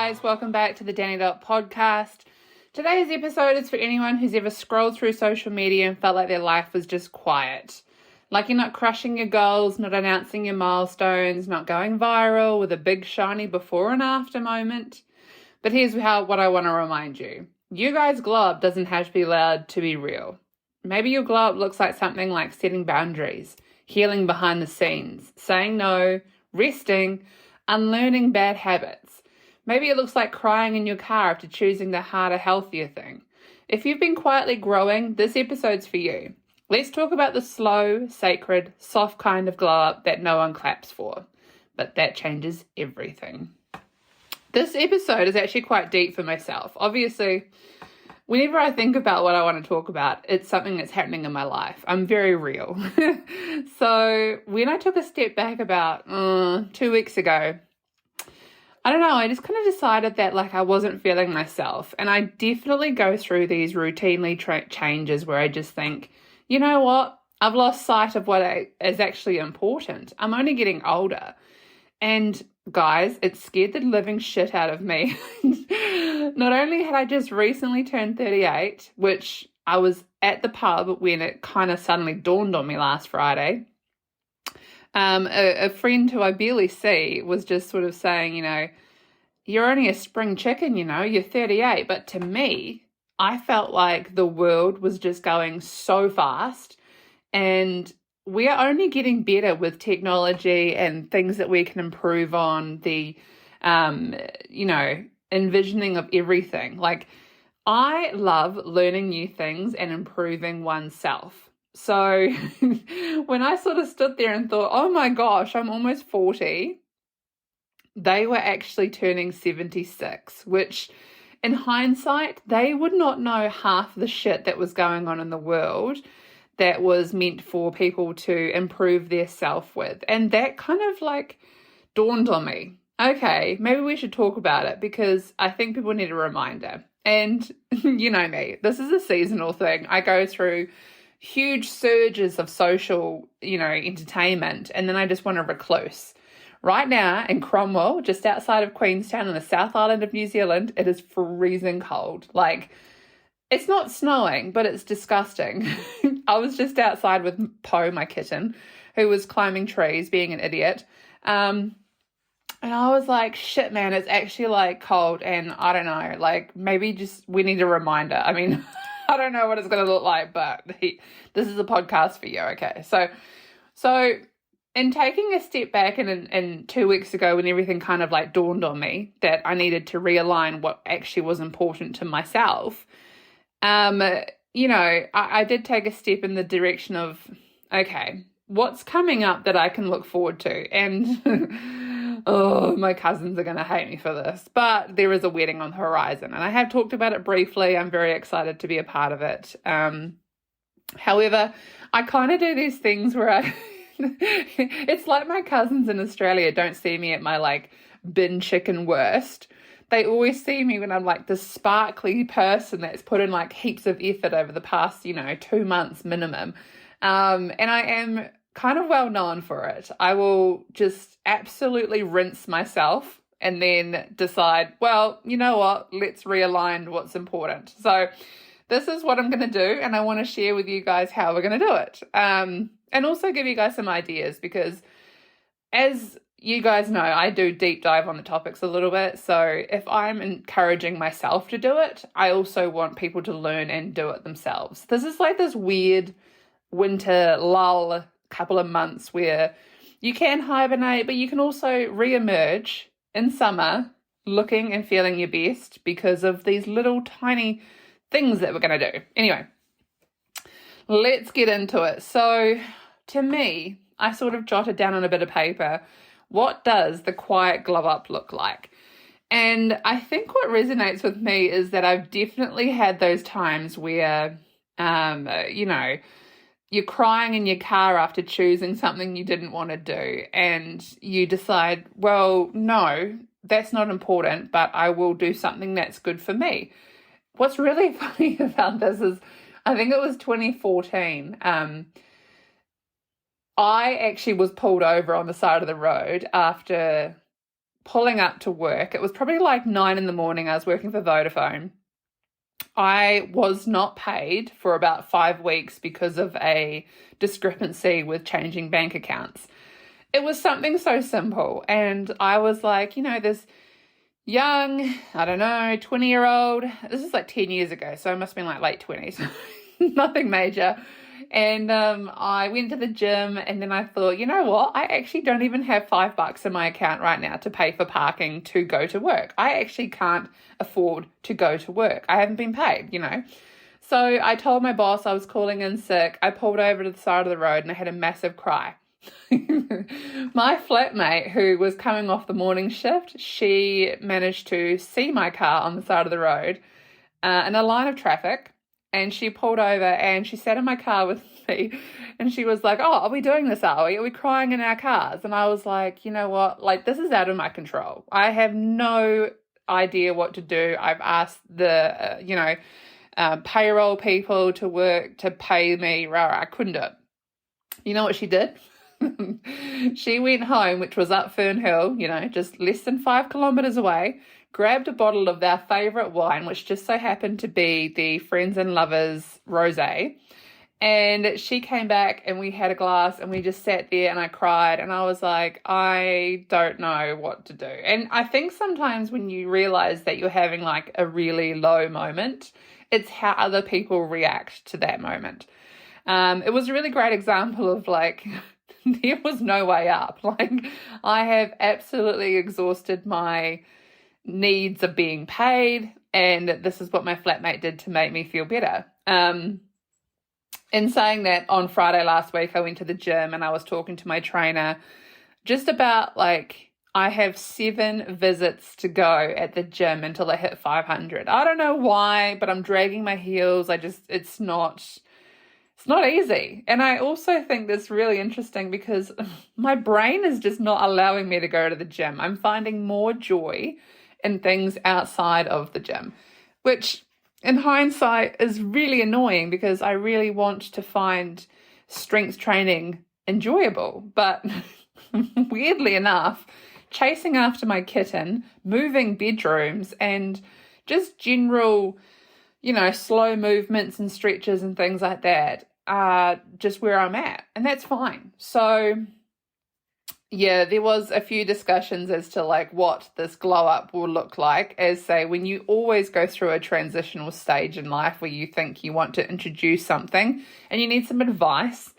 guys, welcome back to the Danny Dot podcast. Today's episode is for anyone who's ever scrolled through social media and felt like their life was just quiet. Like you're not crushing your goals, not announcing your milestones, not going viral with a big shiny before and after moment. But here's what I want to remind you. You guys' glow up doesn't have to be loud to be real. Maybe your glow up looks like something like setting boundaries, healing behind the scenes, saying no, resting, unlearning bad habits. Maybe it looks like crying in your car after choosing the harder, healthier thing. If you've been quietly growing, this episode's for you. Let's talk about the slow, sacred, soft kind of glow up that no one claps for. But that changes everything. This episode is actually quite deep for myself. Obviously, whenever I think about what I want to talk about, it's something that's happening in my life. I'm very real. So when I took a step back about 2 weeks ago, I don't know, I just kind of decided that I wasn't feeling myself. And I definitely go through these routinely changes where I just think, you know what? I've lost sight of what is actually important. I'm only getting older. And guys, it scared the living shit out of me. Not only had I just recently turned 38, which I was at the pub when it kind of suddenly dawned on me last Friday. A friend who I barely see was just sort of saying, you're only a spring chicken, you're 38. But to me, I felt like the world was just going so fast, and we are only getting better with technology and things that we can improve on, the, envisioning of everything. I love learning new things and improving oneself. So when I sort of stood there and thought, oh my gosh, I'm almost 40, they were actually turning 76, which in hindsight, they would not know half the shit that was going on in the world that was meant for people to improve their self with. And that kind of dawned on me. Okay, maybe we should talk about it because I think people need a reminder. And you know me, this is a seasonal thing. I go through huge surges of social, entertainment, and then I just want to recluse. Right now in Cromwell, just outside of Queenstown in the South Island of New Zealand, it is freezing cold. It's not snowing, but it's disgusting. I was just outside with Poe, my kitten, who was climbing trees, being an idiot. And I was like, shit, man, it's actually cold. And I don't know, maybe just we need a reminder. I mean, I don't know what it's going to look like, but this is a podcast for you, okay? So in taking a step back and 2 weeks ago when everything kind of dawned on me that I needed to realign what actually was important to myself, I did take a step in the direction of, okay, what's coming up that I can look forward to? And oh, my cousins are going to hate me for this, but there is a wedding on the horizon, and I have talked about it briefly. I'm very excited to be a part of it. However, I kind of do these things where it's like my cousins in Australia don't see me at my bin chicken worst. They always see me when I'm this sparkly person that's put in heaps of effort over the past, 2 months minimum. And I am kind of well known for it. I will just absolutely rinse myself and then decide, well, you know what, let's realign what's important. So this is what I'm going to do, and I want to share with you guys how we're going to do it. And also give you guys some ideas, because as you guys know, I do deep dive on the topics a little bit. So if I'm encouraging myself to do it, I also want people to learn and do it themselves. This is this weird winter lull couple of months where you can hibernate, but you can also re-emerge in summer looking and feeling your best because of these little tiny things that we're going to do. Anyway, let's get into it. So to me, I sort of jotted down on a bit of paper, what does the quiet glow up look like? And I think what resonates with me is that I've definitely had those times where, you're crying in your car after choosing something you didn't want to do, and you decide, well, no, that's not important, but I will do something that's good for me. What's really funny about this is, I think it was 2014, I actually was pulled over on the side of the road after pulling up to work. It was probably like 9 in the morning. I was working for Vodafone. I was not paid for about 5 weeks because of a discrepancy with changing bank accounts. It was something so simple. And I was like, this young, I don't know, 20-year-old, this is like 10 years ago, so I must have been like late 20s, nothing major. And I went to the gym, and then I thought, you know what? I actually don't even have $5 in my account right now to pay for parking to go to work. I actually can't afford to go to work. I haven't been paid, So I told my boss I was calling in sick. I pulled over to the side of the road and I had a massive cry. My flatmate, who was coming off the morning shift, she managed to see my car on the side of the road in a line of traffic. And she pulled over and she sat in my car with me and she was like, oh, are we doing this, are we? Are we crying in our cars? And I was like, you know what? Like, this is out of my control. I have no idea what to do. I've asked the, payroll people to pay me. I couldn't do it. You know what she did? She went home, which was up Fern Hill, just less than 5 kilometers away, grabbed a bottle of their favorite wine, which just so happened to be the Friends and Lovers Rosé. And she came back and we had a glass and we just sat there and I cried and I was like, I don't know what to do. And I think sometimes when you realize that you're having like a really low moment, it's how other people react to that moment. It was a really great example of like, there was no way up. Like, I have absolutely exhausted my needs of being paid, and this is what my flatmate did to make me feel better. In saying that, on Friday last week, I went to the gym and I was talking to my trainer just about like, I have 7 visits to go at the gym until I hit 500. I don't know why, but I'm dragging my heels. It's not easy. And I also think that's really interesting because my brain is just not allowing me to go to the gym. I'm finding more joy in things outside of the gym, which in hindsight is really annoying because I really want to find strength training enjoyable. But weirdly enough, chasing after my kitten, moving bedrooms, and just general, slow movements and stretches and things like that are just where I'm at. And that's fine. So yeah, there was a few discussions as to like what this glow up will look like, as say when you always go through a transitional stage in life where you think you want to introduce something and you need some advice.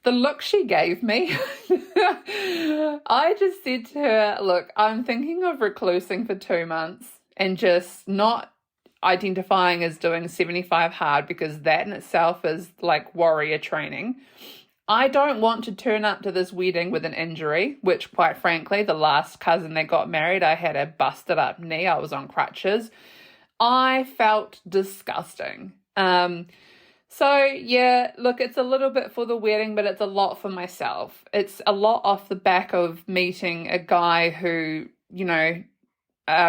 The look she gave me, I just said to her, look, I'm thinking of reclusing for 2 months and just not identifying as doing 75 hard because that in itself is like warrior training. I don't want to turn up to this wedding with an injury, which quite frankly, the last cousin that got married, I had a busted up knee. I was on crutches. I felt disgusting. So yeah, look, it's a little bit for the wedding, but it's a lot for myself. It's a lot off the back of meeting a guy who,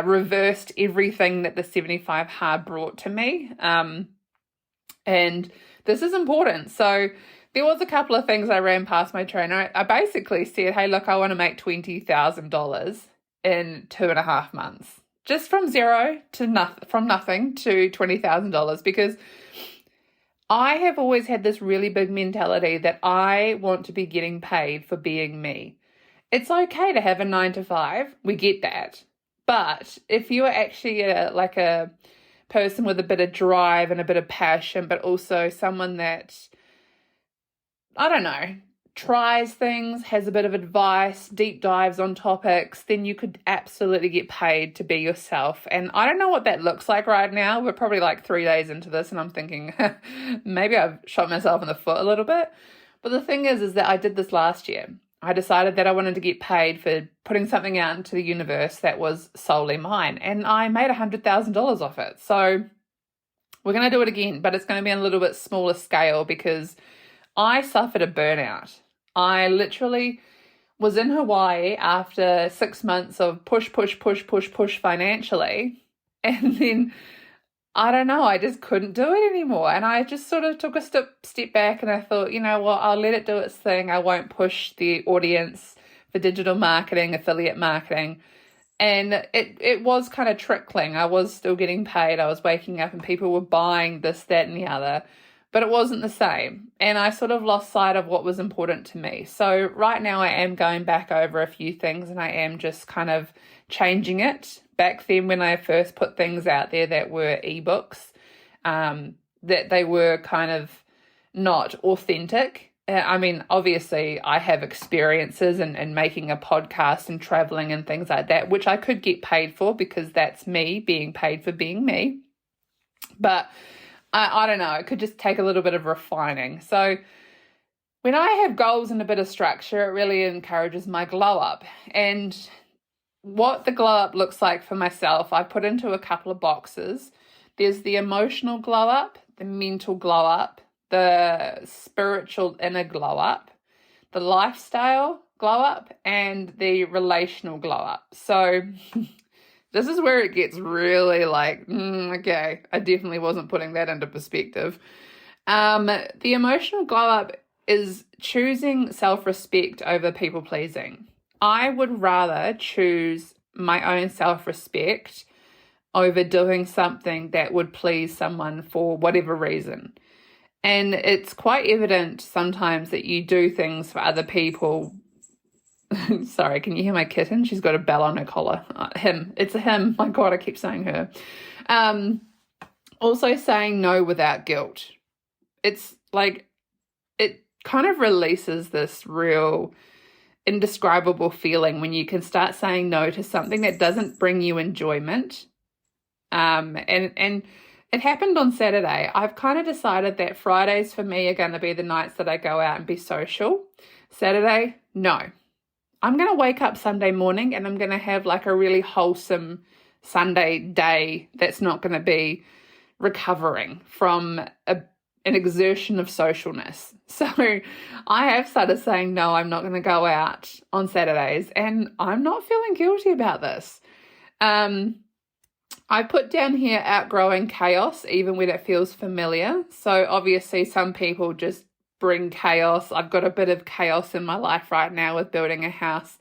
reversed everything that the 75 hard brought to me. And this is important. So there was a couple of things I ran past my trainer. I basically said, hey, look, I want to make $20,000 in 2.5 months, just from nothing to $20,000, because I have always had this really big mentality that I want to be getting paid for being me. It's okay to have a 9 to 5. We get that. But if you are actually a person with a bit of drive and a bit of passion, but also someone that, I don't know, tries things, has a bit of advice, deep dives on topics, then you could absolutely get paid to be yourself. And I don't know what that looks like right now. We're probably like 3 days into this and I'm thinking, maybe I've shot myself in the foot a little bit. But the thing is that I did this last year. I decided that I wanted to get paid for putting something out into the universe that was solely mine. And I made $100,000 off it. So we're going to do it again, but it's going to be on a little bit smaller scale because I suffered a burnout. I literally was in Hawaii after 6 months of push financially. And then, I don't know, I just couldn't do it anymore. And I just sort of took a step back and I thought, you know what, I'll let it do its thing. I won't push the audience for digital marketing, affiliate marketing. And it was kind of trickling. I was still getting paid. I was waking up and people were buying this, that, and the other, but it wasn't the same. And I sort of lost sight of what was important to me. So right now I am going back over a few things and I am just kind of changing it. Back then when I first put things out there that were ebooks, that they were kind of not authentic. I mean, obviously I have experiences in making a podcast and traveling and things like that, which I could get paid for because that's me being paid for being me. But I don't know, it could just take a little bit of refining. So when I have goals and a bit of structure, it really encourages my glow up. And what the glow up looks like for myself, I put into a couple of boxes. There's the emotional glow up, the mental glow up, the spiritual inner glow up, the lifestyle glow up, and the relational glow up. So this is where it gets really like, okay, I definitely wasn't putting that into perspective. The emotional glow up is choosing self-respect over people-pleasing. I would rather choose my own self-respect over doing something that would please someone for whatever reason. And it's quite evident sometimes that you do things for other people. Sorry, can you hear my kitten? She's got a bell on her collar. Him. It's a him. My God, I keep saying her. Also saying no without guilt. It's like, it kind of releases this real indescribable feeling when you can start saying no to something that doesn't bring you enjoyment. And it happened on Saturday. I've kind of decided that Fridays for me are going to be the nights that I go out and be social. Saturday, no. I'm going to wake up Sunday morning and I'm going to have like a really wholesome Sunday day that's not going to be recovering from an exertion of socialness. So I have started saying, no, I'm not going to go out on Saturdays, and I'm not feeling guilty about this. I put down here outgrowing chaos, even when it feels familiar. So obviously some people just bring chaos. I've got a bit of chaos in my life right now with building a house.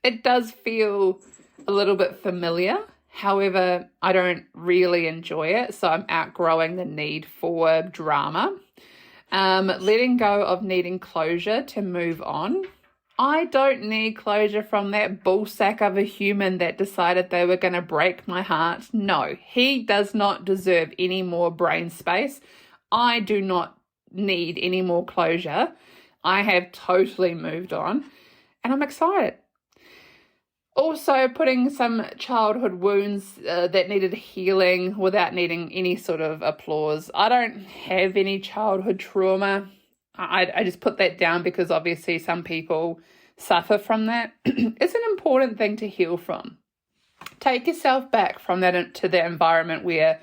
It does feel a little bit familiar. However, I don't really enjoy it. So I'm outgrowing the need for drama. Letting go of needing closure to move on. I don't need closure from that bullsack of a human that decided they were going to break my heart. No, he does not deserve any more brain space. I do not need any more closure. I have totally moved on and I'm excited. Also putting some childhood wounds that needed healing without needing any sort of applause. I don't have any childhood trauma. I just put that down because obviously some people suffer from that. It's an important thing to heal from. Take yourself back from that to the environment where,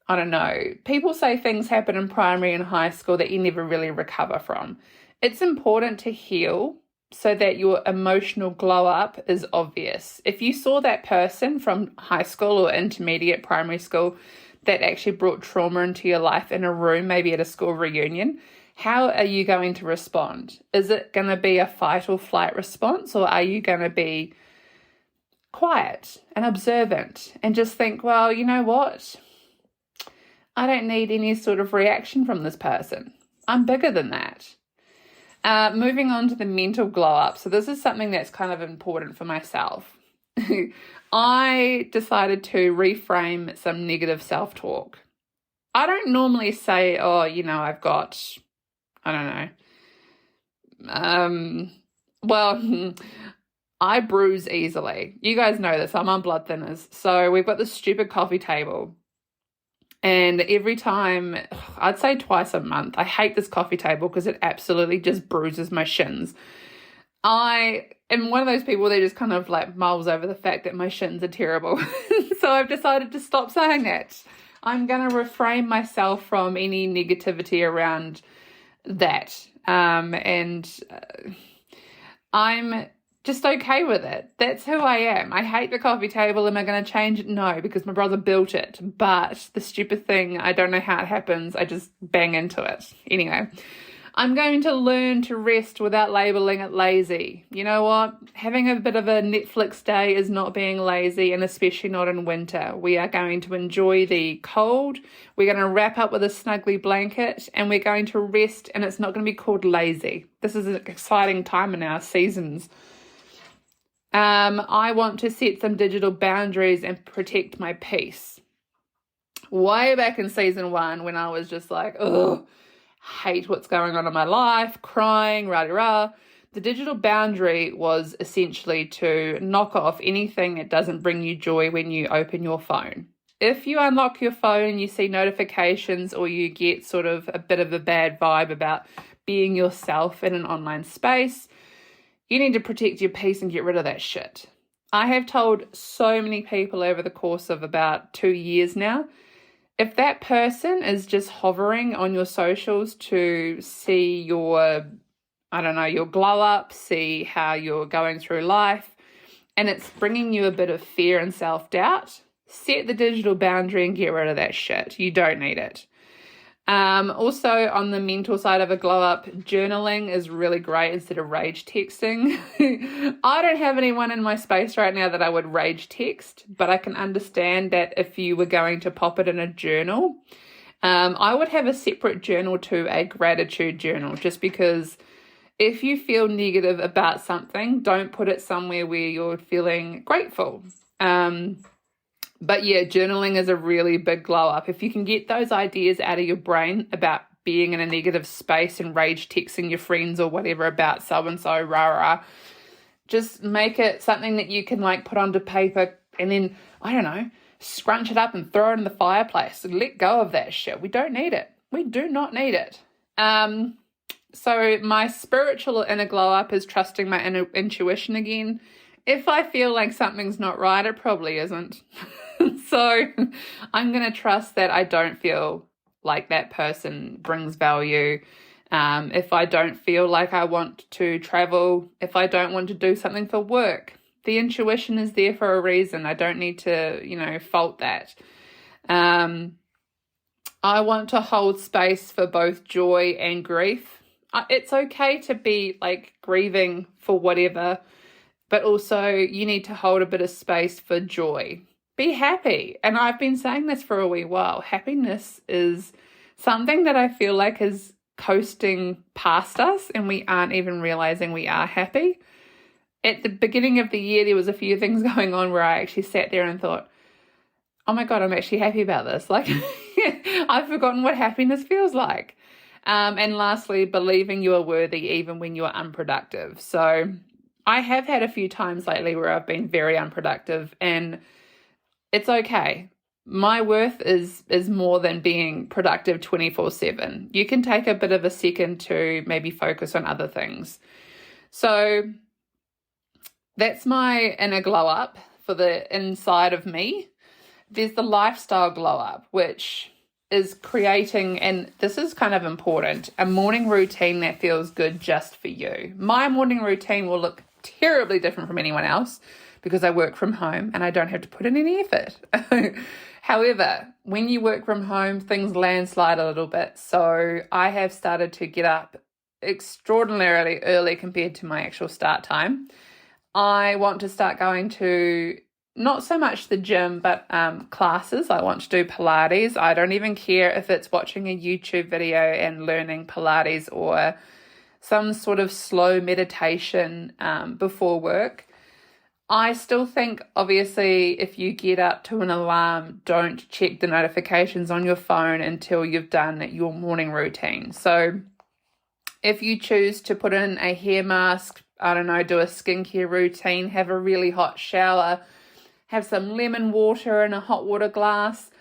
I don't know, people say things happen in primary and high school that you never really recover from. It's important to heal so that your emotional glow up is obvious. If you saw that person from high school or intermediate primary school that actually brought trauma into your life in a room, maybe at a school reunion, how are you going to respond? Is it going to be a fight or flight response, or are you going to be quiet and observant and just think, well, you know what? I don't need any sort of reaction from this person. I'm bigger than that. Moving on to the mental glow up. So this is something that's kind of important for myself. I decided to reframe some negative self-talk. I don't normally say, oh, you know, I've got, I don't know. Well, I bruise easily. You guys know this. I'm on blood thinners. So we've got this stupid coffee table. And every time, I'd say twice a month, I hate this coffee table because it absolutely just bruises my shins. I am one of those people that just kind of like mulls over the fact that my shins are terrible. So I've decided to stop saying that. I'm going to refrain myself from any negativity around that. And I'm just okay with it. That's who I am. I hate the coffee table. Am I going to change it? No, because my brother built it. But the stupid thing, I don't know how it happens. I just bang into it. Anyway, I'm going to learn to rest without labeling it lazy. You know what? Having a bit of a Netflix day is not being lazy, and especially not in winter. We are going to enjoy the cold. We're going to wrap up with a snuggly blanket, and we're going to rest, and it's not going to be called lazy. This is an exciting time in our seasons. I want to set some digital boundaries and protect my peace. Way back in season 1, when I was just like, ugh, hate what's going on in my life, crying, rah-rah. The digital boundary was essentially to knock off anything that doesn't bring you joy when you open your phone. If you unlock your phone and you see notifications, or you get sort of a bit of a bad vibe about being yourself in an online space, you need to protect your peace and get rid of that shit. I have told so many people over the course of about 2 years now, if that person is just hovering on your socials to see your, your glow up, see how you're going through life, and it's bringing you a bit of fear and self-doubt, set the digital boundary and get rid of that shit. You don't need it. Also, on the mental side of a glow up, journaling is really great instead of rage texting. I don't have anyone in my space right now that I would rage text, but I can understand that if you were going to pop it in a journal, I would have a separate journal to a gratitude journal, just because if you feel negative about something, don't put it somewhere where you're feeling grateful. But yeah, journaling is a really big glow up. If you can get those ideas out of your brain about being in a negative space and rage texting your friends or whatever about so-and-so, rah-rah, just make it something that you can put onto paper and then, scrunch it up and throw it in the fireplace and let go of that shit. We don't need it. We do not need it. So my spiritual inner glow up is trusting my inner intuition again. If I feel like something's not right, it probably isn't. So I'm going to trust that I don't feel like that person brings value. If I don't feel like I want to travel, if I don't want to do something for work, the intuition is there for a reason. I don't need to, fault that. I want to hold space for both joy and grief. It's okay to be grieving for whatever, but also you need to hold a bit of space for joy. Be happy. And I've been saying this for a wee while. Happiness is something that I feel like is coasting past us and we aren't even realizing we are happy. At the beginning of the year, there was a few things going on where I actually sat there and thought, oh my God, I'm actually happy about this. I've forgotten what happiness feels like. And lastly, believing you are worthy even when you are unproductive. So I have had a few times lately where I've been very unproductive, and it's okay. My worth is more than being productive 24/7. You can take a bit of a second to maybe focus on other things. So that's my inner glow up for the inside of me. There's the lifestyle glow up, which is creating, and this is kind of important, a morning routine that feels good just for you. My morning routine will look terribly different from anyone else because I work from home and I don't have to put in any effort. However, when you work from home, things landslide a little bit. So I have started to get up extraordinarily early compared to my actual start time. I want to start going to not so much the gym, but classes. I want to do Pilates. I don't even care if it's watching a YouTube video and learning Pilates or some sort of slow meditation before work. I still think, obviously, if you get up to an alarm, don't check the notifications on your phone until you've done your morning routine. So if you choose to put in a hair mask, do a skincare routine, have a really hot shower, have some lemon water in a hot water glass,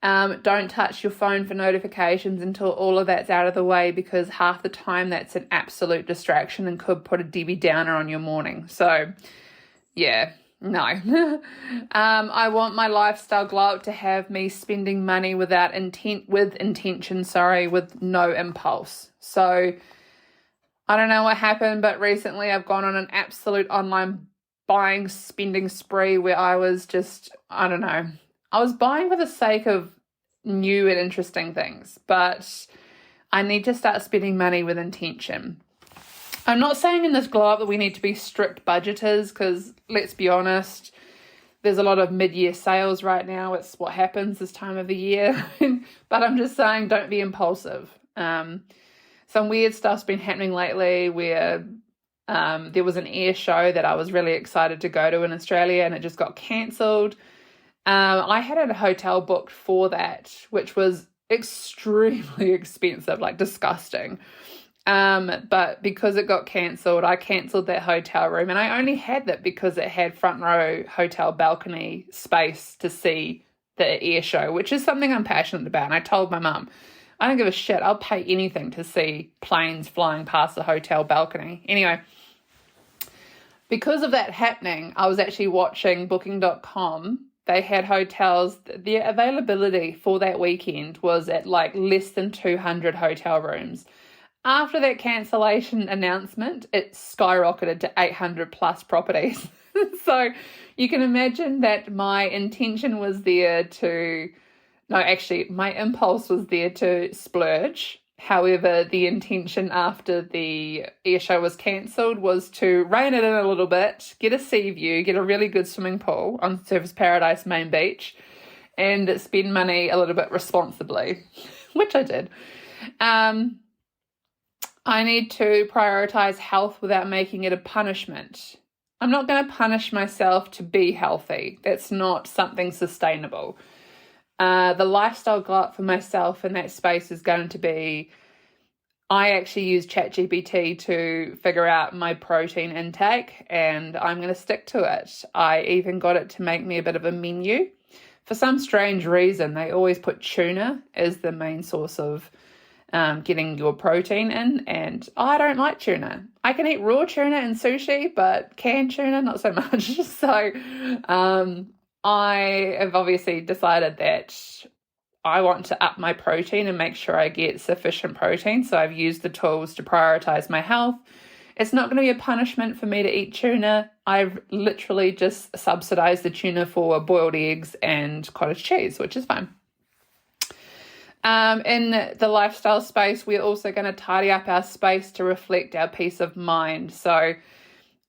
don't touch your phone for notifications until all of that's out of the way, because half the time that's an absolute distraction and could put a Debbie Downer on your morning. So yeah, no. I want my lifestyle glow up to have me spending money with intention, with no impulse. So I don't know what happened, but recently I've gone on an absolute online spending spree where I was just, I was buying for the sake of new and interesting things, but I need to start spending money with intention. I'm not saying in this glow up that we need to be strict budgeters, because let's be honest, there's a lot of mid-year sales right now. It's what happens this time of the year. But I'm just saying, don't be impulsive. Some weird stuff's been happening lately where there was an air show that I was really excited to go to in Australia, and it just got cancelled. I had a hotel booked for that, which was extremely expensive, like disgusting. But because it got cancelled, I cancelled that hotel room, and I only had that because it had front row hotel balcony space to see the air show, which is something I'm passionate about. And I told my mum, I don't give a shit. I'll pay anything to see planes flying past the hotel balcony. Anyway, because of that happening, I was actually watching Booking.com. They had hotels, the availability for that weekend was at like less than 200 hotel rooms. After that cancellation announcement, it skyrocketed to 800 plus properties. So you can imagine that my intention was there to, no, actually my impulse was there to splurge. However, the intention after the air show was cancelled was to rein it in a little bit, get a sea view, get a really good swimming pool on Surfers Paradise main beach, and spend money a little bit responsibly, which I did. I need to prioritize health without making it a punishment. I'm not going to punish myself to be healthy. That's not something sustainable. The lifestyle glow up for myself in that space is going to be, I actually use ChatGPT to figure out my protein intake, and I'm going to stick to it. I even got it to make me a bit of a menu. For some strange reason, they always put tuna as the main source of getting your protein in, and I don't like tuna. I can eat raw tuna and sushi, but canned tuna, not so much. So I have obviously decided that I want to up my protein and make sure I get sufficient protein. So I've used the tools to prioritize my health. It's not going to be a punishment for me to eat tuna. I've literally just subsidized the tuna for boiled eggs and cottage cheese, which is fine. In the lifestyle space, we're also going to tidy up our space to reflect our peace of mind. So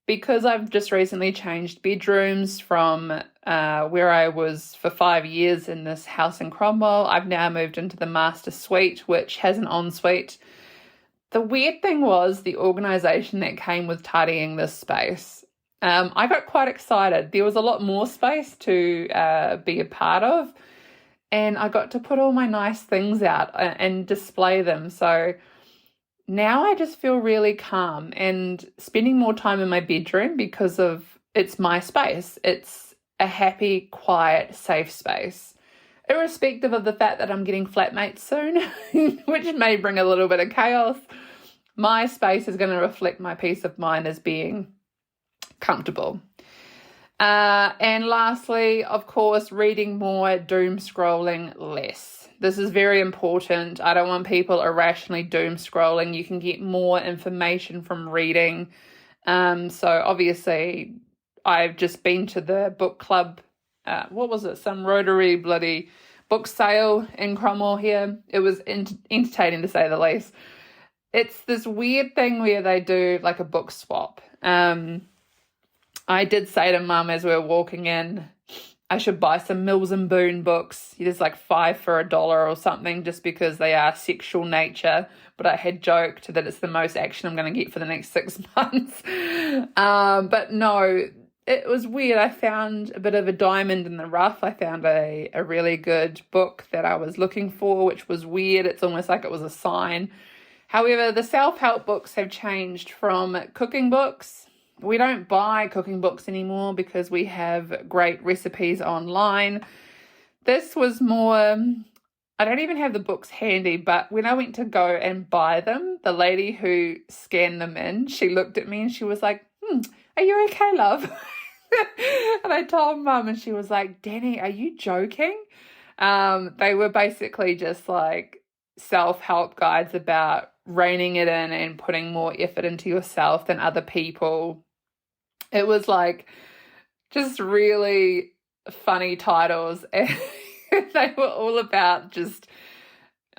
because I've just recently changed bedrooms from where I was for 5 years in this house in Cromwell, I've now moved into the master suite, which has an ensuite. The weird thing was the organisation that came with tidying this space. I got quite excited. There was a lot more space to be a part of. And I got to put all my nice things out and display them. So now I just feel really calm and spending more time in my bedroom because of it's my space. It's a happy, quiet, safe space. Irrespective of the fact that I'm getting flatmates soon, which may bring a little bit of chaos, my space is going to reflect my peace of mind as being comfortable. And lastly, of course, reading more, doom scrolling less. This is very important. I don't want people irrationally doom scrolling. You can get more information from reading. So obviously, I've just been to the book club. What was it? Some Rotary bloody book sale in Cromwell here. It was entertaining to say the least. It's this weird thing where they do like a book swap. I did say to Mum as we were walking in, I should buy some Mills and Boon books. There's like 5 for $1 or something just because they are sexual nature. But I had joked that it's the most action I'm going to get for the next 6 months. But no, it was weird. I found a bit of a diamond in the rough. I found a really good book that I was looking for, which was weird. It's almost like it was a sign. However, the self-help books have changed from cooking books. We don't buy cooking books anymore because we have great recipes online. This was more, I don't even have the books handy, but when I went to go and buy them, the lady who scanned them in, she looked at me and she was like, are you okay, love? And I told Mum and she was like, Danny, are you joking? They were basically just like self-help guides about reining it in and putting more effort into yourself than other people. It was like just really funny titles, and they were all about just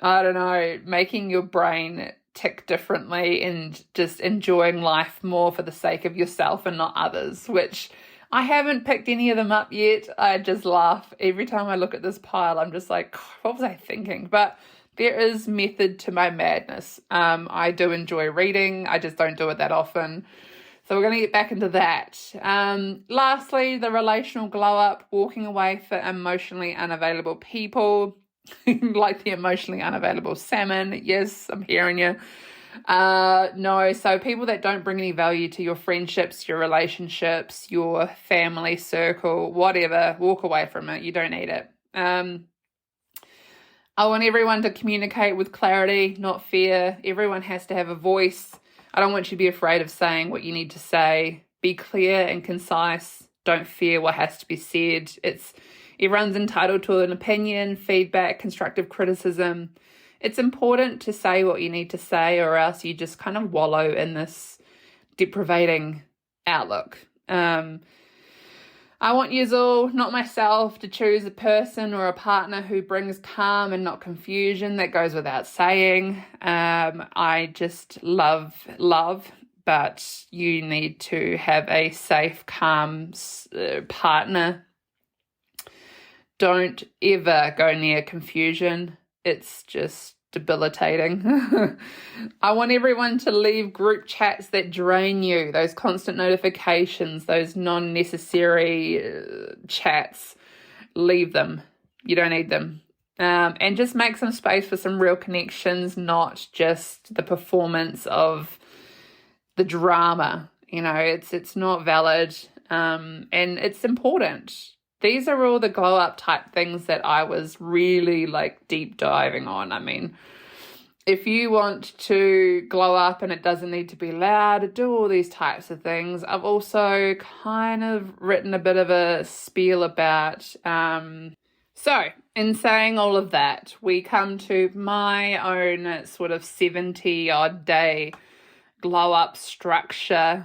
I don't know, making your brain tick differently and just enjoying life more for the sake of yourself and not others, which I haven't picked any of them up yet. I just laugh. Every time I look at this pile, I'm just like, what was I thinking? But there is method to my madness. I do enjoy reading. I just don't do it that often. So we're going to get back into that. Lastly, the relational glow up, walking away for emotionally unavailable people, like the emotionally unavailable salmon. Yes, I'm hearing you. No, so people that don't bring any value to your friendships, your relationships, your family circle, whatever, walk away from it. You don't need it. I want everyone to communicate with clarity, not fear. Everyone has to have a voice. I don't want you to be afraid of saying what you need to say. Be clear and concise. Don't fear what has to be said. Everyone's entitled to an opinion, feedback, constructive criticism. It's important to say what you need to say, or else you just kind of wallow in this deprivating outlook. I want yous all, not myself, to choose a person or a partner who brings calm and not confusion. That goes without saying. I just love, but you need to have a safe, calm partner. Don't ever go near confusion. It's just debilitating. I want everyone to leave group chats that drain you, those constant notifications, those non-necessary chats. Leave them. You don't need them. And just make some space for some real connections, not just the performance of the drama. You know, it's not valid, and it's important. These are all the glow up type things that I was really like deep diving on. I mean, if you want to glow up and it doesn't need to be loud, do all these types of things. I've also kind of written a bit of a spiel about, so in saying all of that, we come to my own sort of 70 odd day glow up structure.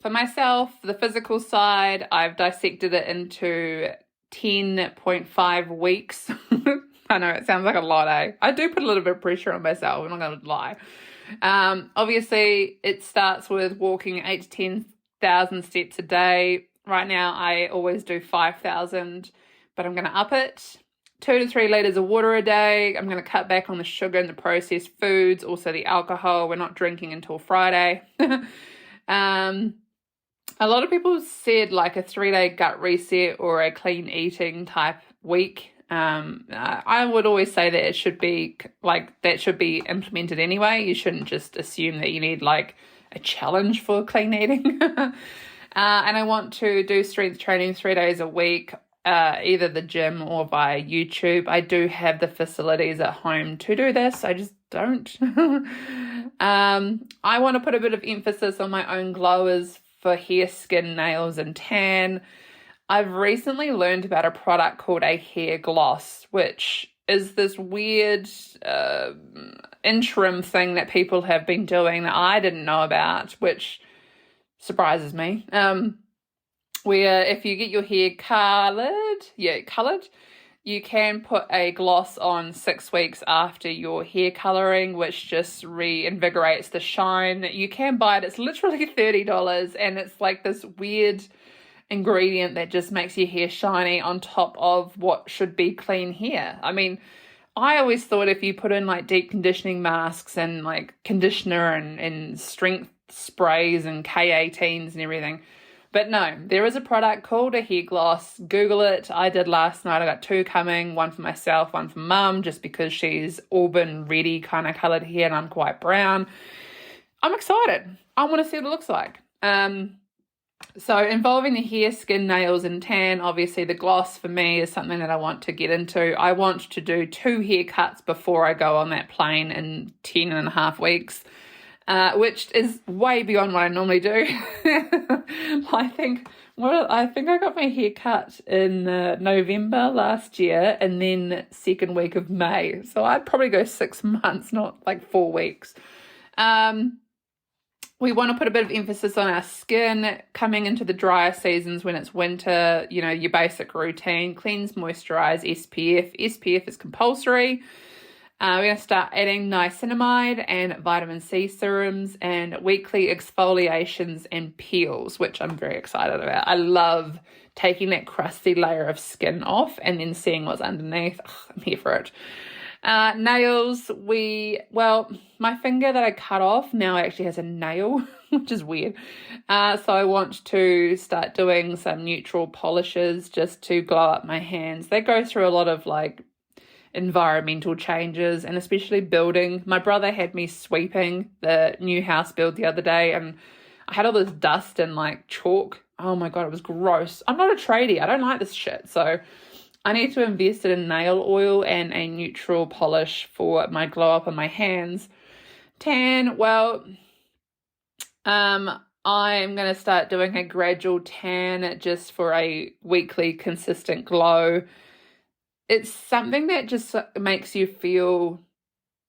For myself, the physical side, I've dissected it into 10.5 weeks. I know it sounds like a lot, eh? I do put a little bit of pressure on myself, I'm not going to lie. Obviously, it starts with walking 8 to 10,000 steps a day. Right now, I always do 5,000, but I'm going to up it. 2 to 3 liters of water a day. I'm going to cut back on the sugar and the processed foods, also the alcohol. We're not drinking until Friday. A lot of people said like a 3-day gut reset or a clean eating type week. I would always say that it should be implemented anyway. You shouldn't just assume that you need like a challenge for clean eating. And I want to do strength training 3 days a week, either the gym or via YouTube. I do have the facilities at home to do this. I just don't. I want to put a bit of emphasis on my own glowers for hair, skin, nails, and tan. I've recently learned about a product called a hair gloss, which is this weird interim thing that people have been doing that I didn't know about, which surprises me. Where if you get your hair coloured, you can put a gloss on 6 weeks after your hair colouring, which just reinvigorates the shine. You can buy it. It's literally $30, and it's like this weird ingredient that just makes your hair shiny on top of what should be clean hair. I mean, I always thought if you put in like deep conditioning masks and like conditioner and strength sprays and K18s and everything. But no, there is a product called a hair gloss. Google it. I did last night. I got 2 coming, one for myself, one for mum, just because she's auburn, reddy kind of coloured hair and I'm quite brown. I'm excited. I want to see what it looks like. So involving the hair, skin, nails, and tan, obviously the gloss for me is something that I want to get into. I want to do 2 haircuts before I go on that plane in 10.5 weeks. Which is way beyond what I normally do. I think I got my hair cut in November last year and then 2nd week of May. So I'd probably go 6 months, not like 4 weeks. We want to put a bit of emphasis on our skin coming into the drier seasons when it's winter. You know, your basic routine, cleanse, moisturize, SPF. SPF is compulsory. We're going to start adding niacinamide and vitamin C serums and weekly exfoliations and peels, which I'm very excited about. I love taking that crusty layer of skin off and then seeing what's underneath. Ugh, I'm here for it. Nails, my finger that I cut off now actually has a nail, which is weird. So I want to start doing some neutral polishes just to glow up my hands. They go through a lot of like environmental changes, and especially building. My brother had me sweeping the new house build the other day, and I had all this dust and like chalk. Oh my God, it was gross. I'm not a tradie. I don't like this shit. So I need to invest in nail oil and a neutral polish for my glow up on my hands. Tan, I'm going to start doing a gradual tan just for a weekly consistent glow. It's something that just makes you feel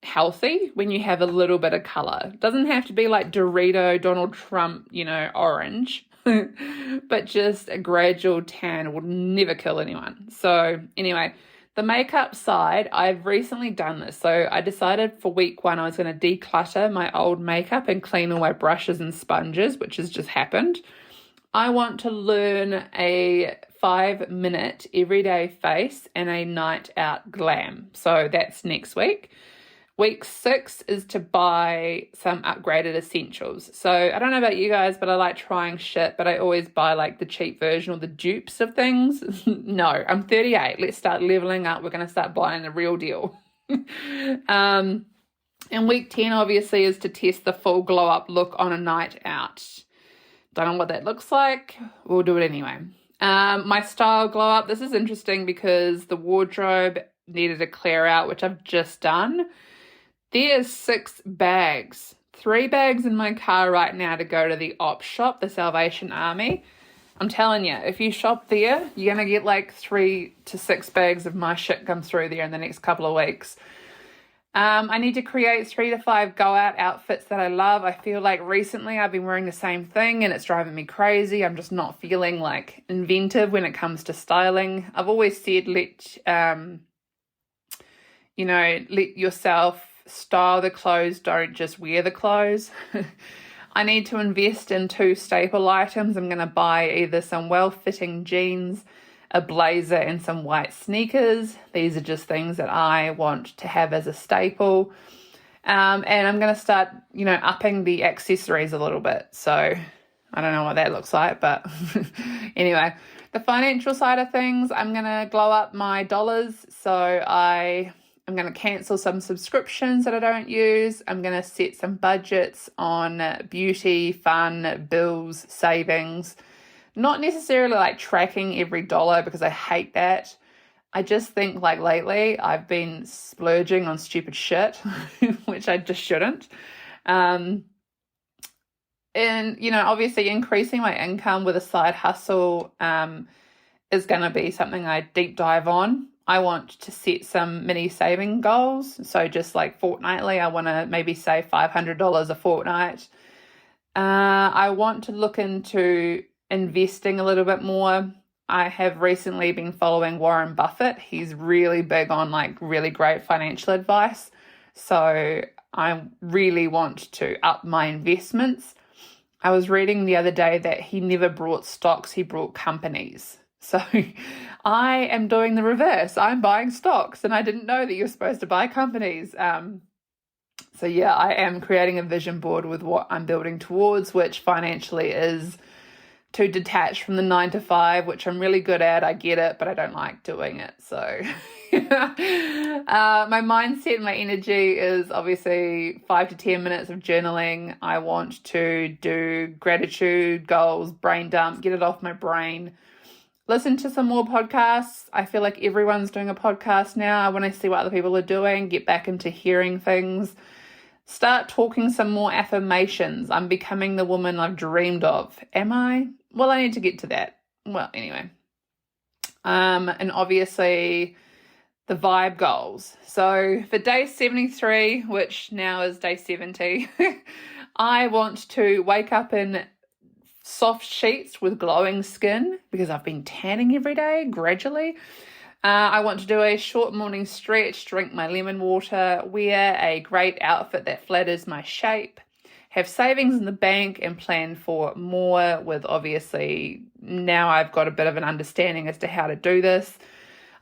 healthy when you have a little bit of color. It doesn't have to be like Dorito, Donald Trump, orange, but just a gradual tan will never kill anyone. So anyway, the makeup side, I've recently done this. So I decided for week 1, I was going to declutter my old makeup and clean all my brushes and sponges, which has just happened. I want to learn a 5-minute everyday face and a night out glam. So that's next week. Week 6 is to buy some upgraded essentials. So I don't know about you guys, but I like trying shit, but I always buy like the cheap version or the dupes of things. No, I'm 38. Let's start leveling up. We're going to start buying the real deal. And week 10 obviously is to test the full glow up look on a night out. Don't know what that looks like. We'll do it anyway. My style glow up. This is interesting because the wardrobe needed a clear out, which I've just done. There's 6 bags. 3 bags in my car right now to go to the op shop, the Salvation Army. I'm telling you, if you shop there, you're going to get like 3 to 6 bags of my shit come through there in the next couple of weeks. I need to create 3 to 5 go out outfits that I love. I feel like recently I've been wearing the same thing and it's driving me crazy. I'm just not feeling like inventive when it comes to styling. I've always said let yourself style the clothes, don't just wear the clothes. I need to invest in 2 staple items. I'm going to buy either some well-fitting jeans, a blazer, and some white sneakers. These are just things that I want to have as a staple. And I'm going to start, upping the accessories a little bit. So I don't know what that looks like, but anyway, the financial side of things, I'm going to glow up my dollars. So I'm going to cancel some subscriptions that I don't use. I'm going to set some budgets on beauty, fun, bills, savings. Not necessarily like tracking every dollar because I hate that. I just think like lately I've been splurging on stupid shit, which I just shouldn't. And, obviously increasing my income with a side hustle is going to be something I deep dive on. I want to set some mini saving goals. So just like fortnightly, I want to maybe save $500 a fortnight. I want to look into investing a little bit more. I have recently been following Warren Buffett. He's really big on like really great financial advice. So I really want to up my investments. I was reading the other day that he never brought stocks, he brought companies. So I am doing the reverse. I'm buying stocks, and I didn't know that you're supposed to buy companies. So yeah, I am creating a vision board with what I'm building towards, which financially is to detach from the 9 to 5, which I'm really good at. I get it, but I don't like doing it. So my mindset, my energy is obviously 5 to 10 minutes of journaling. I want to do gratitude, goals, brain dump, get it off my brain. Listen to some more podcasts. I feel like everyone's doing a podcast now. I want to see what other people are doing, get back into hearing things. Start talking some more affirmations. I'm becoming the woman I've dreamed of. Am I? Well, I need to get to that. Well, anyway. And obviously the vibe goals. So for day 73, which now is day 70, I want to wake up in soft sheets with glowing skin because I've been tanning every day gradually. I want to do a short morning stretch, drink my lemon water, wear a great outfit that flatters my shape, have savings in the bank and plan for more with obviously now I've got a bit of an understanding as to how to do this.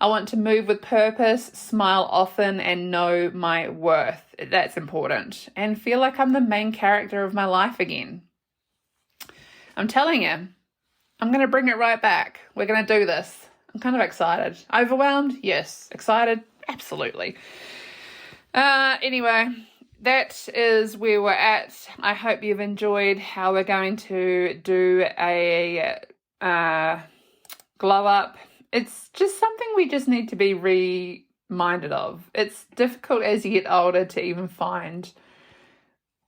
I want to move with purpose, smile often, and know my worth. That's important. And feel like I'm the main character of my life again. I'm telling you, I'm going to bring it right back. We're going to do this. I'm kind of excited. Overwhelmed? Yes. Excited? Absolutely. Anyway, that is where we're at. I hope you've enjoyed how we're going to do a glow up. It's just something we just need to be reminded of. It's difficult as you get older to even find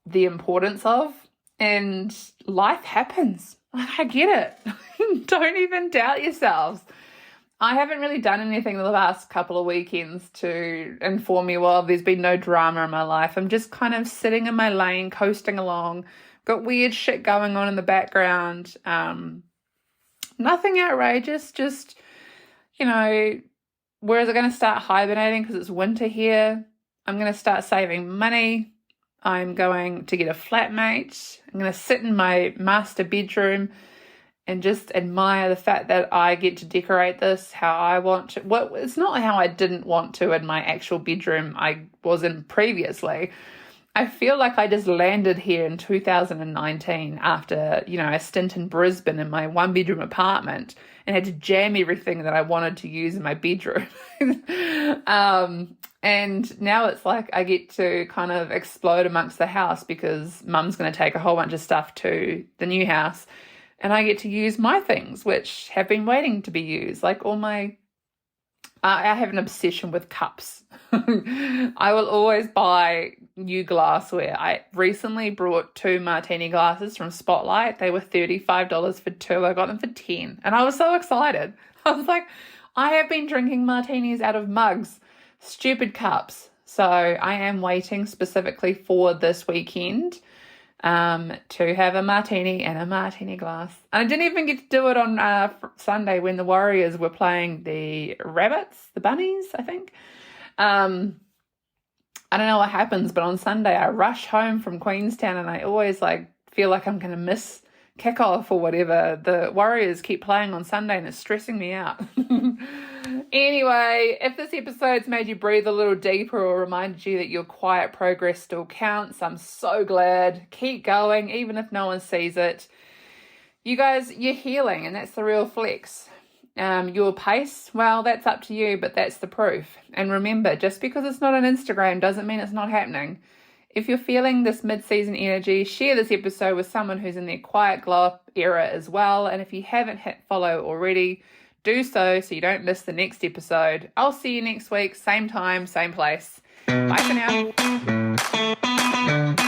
the importance of, and life happens. I get it. Don't even doubt yourselves. I haven't really done anything the last couple of weekends to inform me, well, there's been no drama in my life. I'm just kind of sitting in my lane, coasting along, got weird shit going on in the background. Nothing outrageous, just, where is it going to start hibernating because it's winter here? I'm going to start saving money. I'm going to get a flatmate. I'm going to sit in my master bedroom and just admire the fact that I get to decorate this how I want to. Well, it's not how I didn't want to in my actual bedroom I was in previously. I feel like I just landed here in 2019 after, a stint in Brisbane in my one-bedroom apartment and had to jam everything that I wanted to use in my bedroom. And now it's like I get to kind of explode amongst the house because Mum's going to take a whole bunch of stuff to the new house. And I get to use my things, which have been waiting to be used. Like I have an obsession with cups. I will always buy new glassware. I recently brought 2 martini glasses from Spotlight. They were $35 for 2. I got them for 10. And I was so excited. I was like, I have been drinking martinis out of mugs, stupid cups. So I am waiting specifically for this weekend to have a martini and a martini glass. And I didn't even get to do it on Sunday when the Warriors were playing the bunnies, I think. I don't know what happens, but on Sunday I rush home from Queenstown and I always feel like I'm going to miss kickoff or whatever. The Warriors keep playing on Sunday and it's stressing me out. Anyway, if this episode's made you breathe a little deeper or reminded you that your quiet progress still counts, I'm so glad. Keep going, even if no one sees it. You guys, you're healing, and that's the real flex. Your pace, well, that's up to you, but that's the proof. And remember, just because it's not on Instagram doesn't mean it's not happening. If you're feeling this mid-season energy, share this episode with someone who's in their quiet glow-up era as well. And if you haven't hit follow already, do so you don't miss the next episode. I'll see you next week, same time, same place. Bye for now.